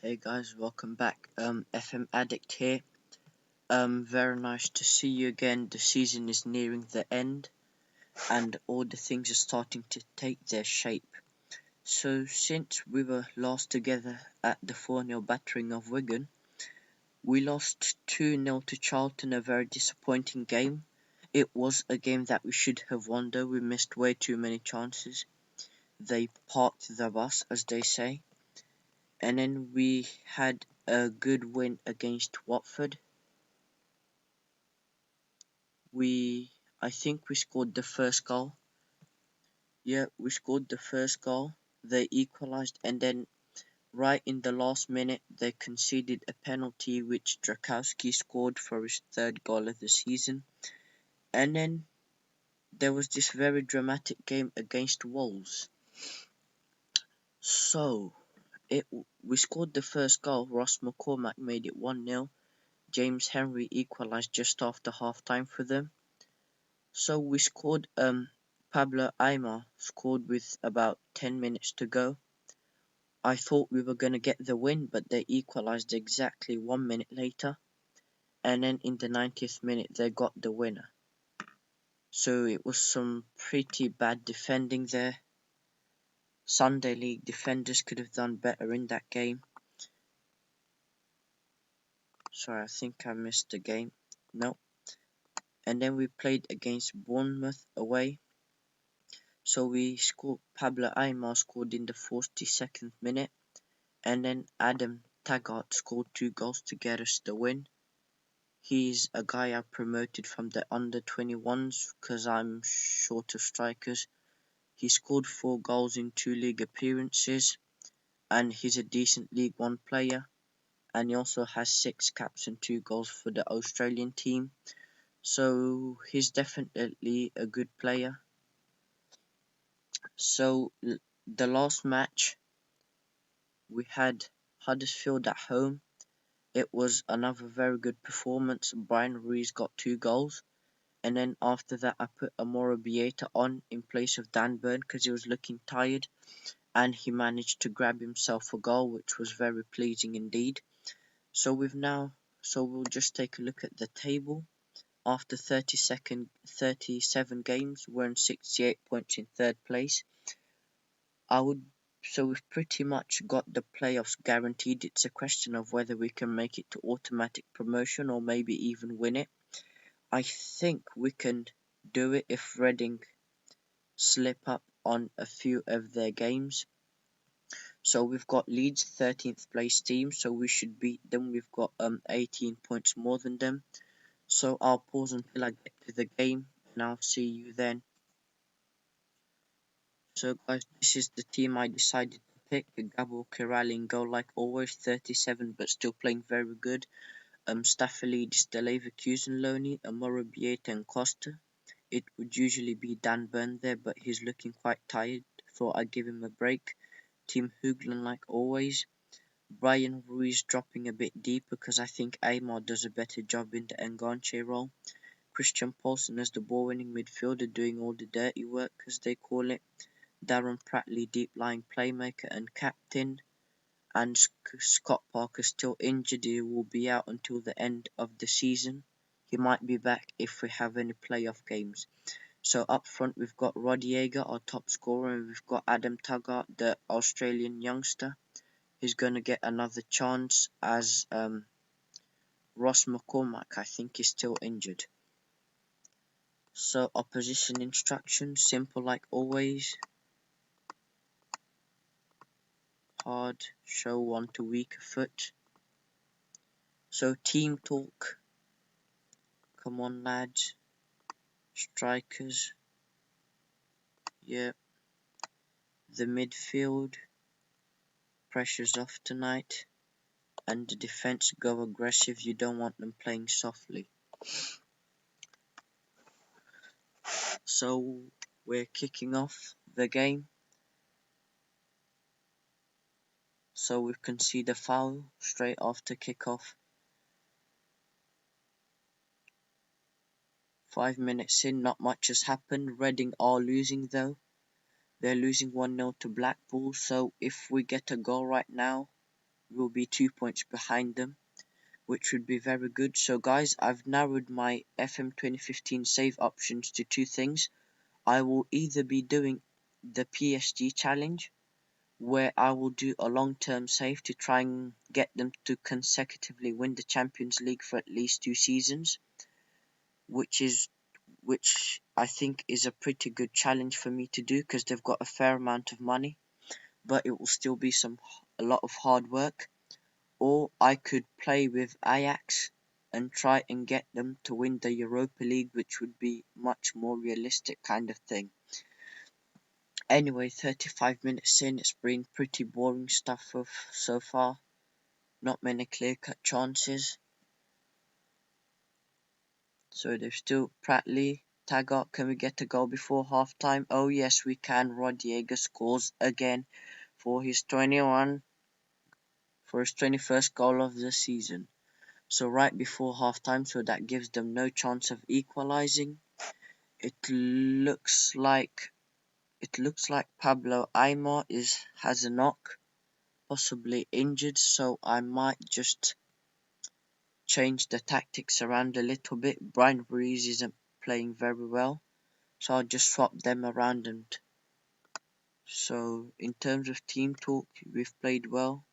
Hey guys, welcome back. FM Addict here. Very nice to see you again. The season is nearing the end, and all the things are starting to take their shape. So, since we were last together at the 4-0 battering of Wigan, we lost 2-0 to Charlton, a very disappointing game. It was a game that we should have won, though we missed way too many chances. They parked the bus, as they say. And then we had a good win against Watford. I think we scored the first goal. Yeah, we scored the first goal. They equalised, and then right in the last minute, they conceded a penalty which Drakowski scored for his third goal of the season. And then there was this very dramatic game against Wolves. So, we scored the first goal. Ross McCormack made it 1-0. James Henry equalised just after half time for them. So we scored. Pablo Aimar scored with about 10 minutes to go. I thought we were going to get the win, but they equalised exactly 1 minute later. And then in the 90th minute, they got the winner. So it was some pretty bad defending there. Sunday League defenders could have done better in that game. Sorry, I think I missed the game. No. And then we played against Bournemouth away. So we scored. Pablo Aimar scored in the 42nd minute. And then Adam Taggart scored 2 goals to get us the win. He's a guy I promoted from the under-21s because I'm short of strikers. He scored 4 goals in 2 league appearances, and he's a decent League One player. And he also has 6 caps and 2 goals for the Australian team. So he's definitely a good player. So the last match, we had Huddersfield at home. It was another very good performance. Brian Ruiz got 2 goals. And then after that, I put Amora Bieta on in place of Dan Burn because he was looking tired. And he managed to grab himself a goal, which was very pleasing indeed. So we'll just take a look at the table. After 37 games, we're in 68 points in third place. So we've pretty much got the playoffs guaranteed. It's a question of whether we can make it to automatic promotion or maybe even win it. I think we can do it if Reading slip up on a few of their games. So we've got Leeds 13th place team, so we should beat them. We've got 18 points more than them. So I'll pause until I get to the game and I'll see you then. So guys, this is the team I decided to pick. Gabo Kirali in goal like always, 37 but still playing very good. Staphylidis, Leverkusen Loney, Amora Bieta and Costa. It would usually be Dan Burn there, but he's looking quite tired. Thought I'd give him a break. Team Hoogland like always. Brian Ruiz dropping a bit deeper because I think Aimar does a better job in the Enganche role. Christian Paulsen as the ball-winning midfielder doing all the dirty work, as they call it. Darren Pratley deep-lying playmaker and captain. And Scott Parker still injured. He will be out until the end of the season. He might be back if we have any playoff games. So up front we've got Rodiega, our top scorer, and we've got Adam Taggart, the Australian youngster. He's going to get another chance as Ross McCormack, I think, is still injured. So opposition instructions, simple like always. Hard, show one to weaker foot. So team talk. Come on lads. Strikers. Yeah. The midfield. Pressure's off tonight. And the defense go aggressive. You don't want them playing softly. So we're kicking off the game. So we've conceded a foul straight after kickoff. 5 minutes in, not much has happened. Reading are losing though. They're losing 1-0 to Blackpool. So if we get a goal right now, will be 2 points behind them, which would be very good. So guys, I've narrowed my FM 2015 save options to two things. I will either be doing the PSG challenge, where I will do a long-term save to try and get them to consecutively win the Champions League for at least 2 seasons, which I think is a pretty good challenge for me to do because they've got a fair amount of money, but it will still be a lot of hard work. Or I could play with Ajax and try and get them to win the Europa League, which would be much more realistic kind of thing. Anyway, 35 minutes in, it's been pretty boring stuff so far. Not many clear-cut chances. So they've still Pratley, Taggart, can we get a goal before half-time? Oh yes, we can. Rodiega scores again for his 21st goal of the season. So right before half-time, so that gives them no chance of equalizing. It looks like Pablo Aimar has a knock, possibly injured, so I might just change the tactics around a little bit. Brian Ruiz isn't playing very well, so I'll just swap them around. And so in terms of team talk, we've played well.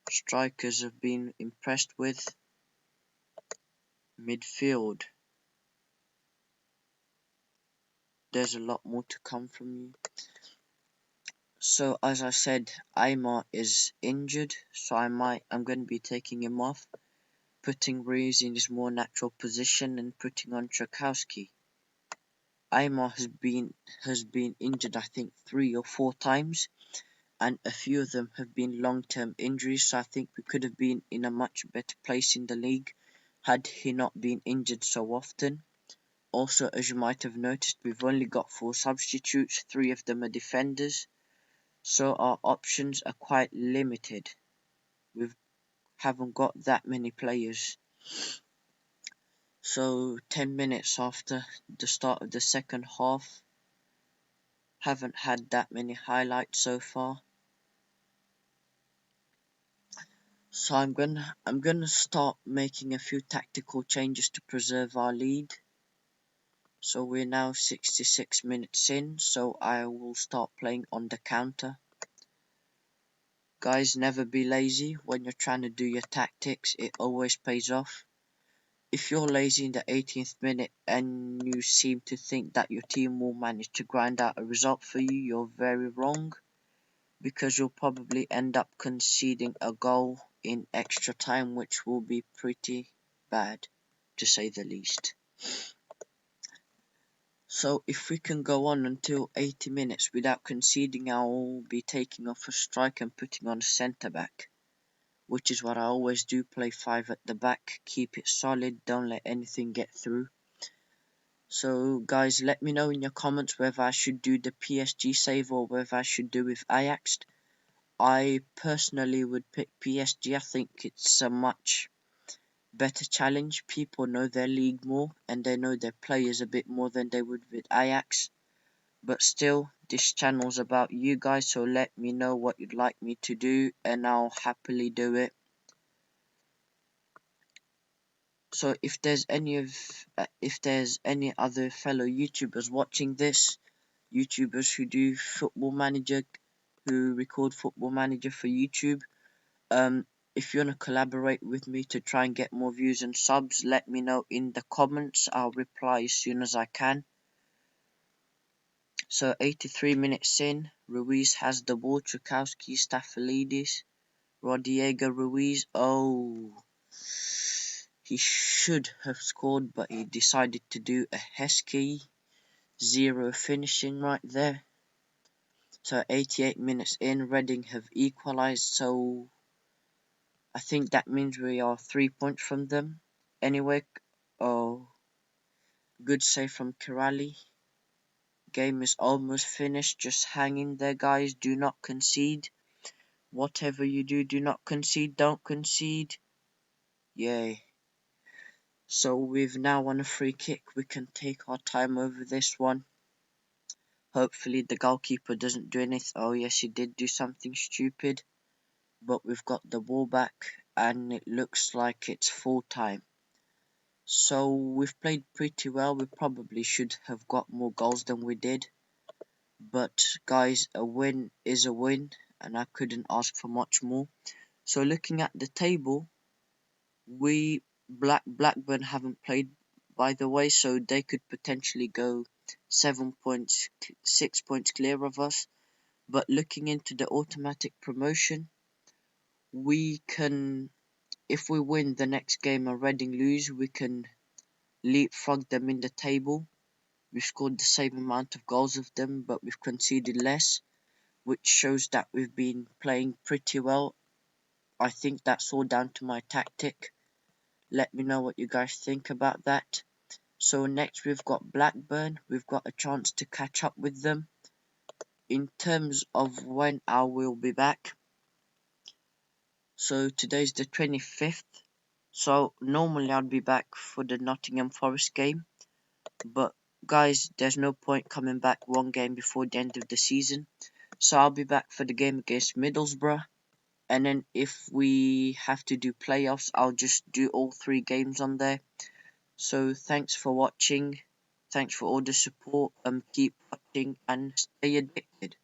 Strikers have been impressed with. Midfield, there's a lot more to come from you. So as I said, Aimar is injured, so I'm going to be taking him off, putting Ruiz in his more natural position and putting on Tchaikovsky. Aimar has been injured I think 3 or 4 times, and a few of them have been long-term injuries, so I think we could have been in a much better place in the league had he not been injured so often. Also, as you might have noticed, we've only got 4 substitutes, 3 of them are defenders, so our options are quite limited. We haven't got that many players. So 10 minutes after the start of the second half, haven't had that many highlights so far. So I'm gonna start making a few tactical changes to preserve our lead. So we're now 66 minutes in, so I will start playing on the counter. Guys, never be lazy when you're trying to do your tactics, it always pays off. If you're lazy in the 18th minute and you seem to think that your team will manage to grind out a result for you, you're very wrong, because you'll probably end up conceding a goal in extra time, which will be pretty bad, to say the least. So if we can go on until 80 minutes without conceding, I'll be taking off a striker and putting on a centre-back, which is what I always do, play 5 at the back, keep it solid, don't let anything get through. So guys, let me know in your comments whether I should do the PSG save or whether I should do with Ajax. I personally would pick PSG. I think it's a much better challenge. People know their league more and they know their players a bit more than they would with Ajax. But still, this channel's about you guys, so let me know what you'd like me to do and I'll happily do it. So if there's any other fellow YouTubers watching this, YouTubers who do Football Manager, who record Football Manager for YouTube, if you want to collaborate with me to try and get more views and subs, let me know in the comments. I'll reply as soon as I can. So 83 minutes in, Ruiz has the ball, Tchaikovsky, Staphylidis, Rodiega, Ruiz. Oh, he should have scored, but he decided to do a Heskey. 0 finishing right there. So 88 minutes in, Reading have equalised, so I think that means we are 3 points from them. Anyway, oh, good save from Kirali. Game is almost finished, just hang in there guys, do not concede. Whatever you do, do not concede, don't concede. Yay. So we've now won a free kick, we can take our time over this one. Hopefully the goalkeeper doesn't do anything. Oh yes, he did do something stupid. but we've got the ball back and it looks like it's full time. So we've played pretty well. We probably should have got more goals than we did. But guys, a win is a win and I couldn't ask for much more. So looking at the table, we Blackburn haven't played, by the way, so they could potentially go 7 points, 6 points clear of us. But looking into the automatic promotion, we can, if we win the next game and Reading lose, we can leapfrog them in the table. We've scored the same amount of goals of them, but we've conceded less, which shows that we've been playing pretty well. I think that's all down to my tactic. Let me know what you guys think about that. So next we've got Blackburn. We've got a chance to catch up with them. In terms of when I will be back, so today's the 25th. So normally I'd be back for the Nottingham Forest game. But guys, there's no point coming back one game before the end of the season. So I'll be back for the game against Middlesbrough. And then if we have to do playoffs, I'll just do all 3 games on there. So thanks for watching. Thanks for all the support. Keep watching and stay addicted.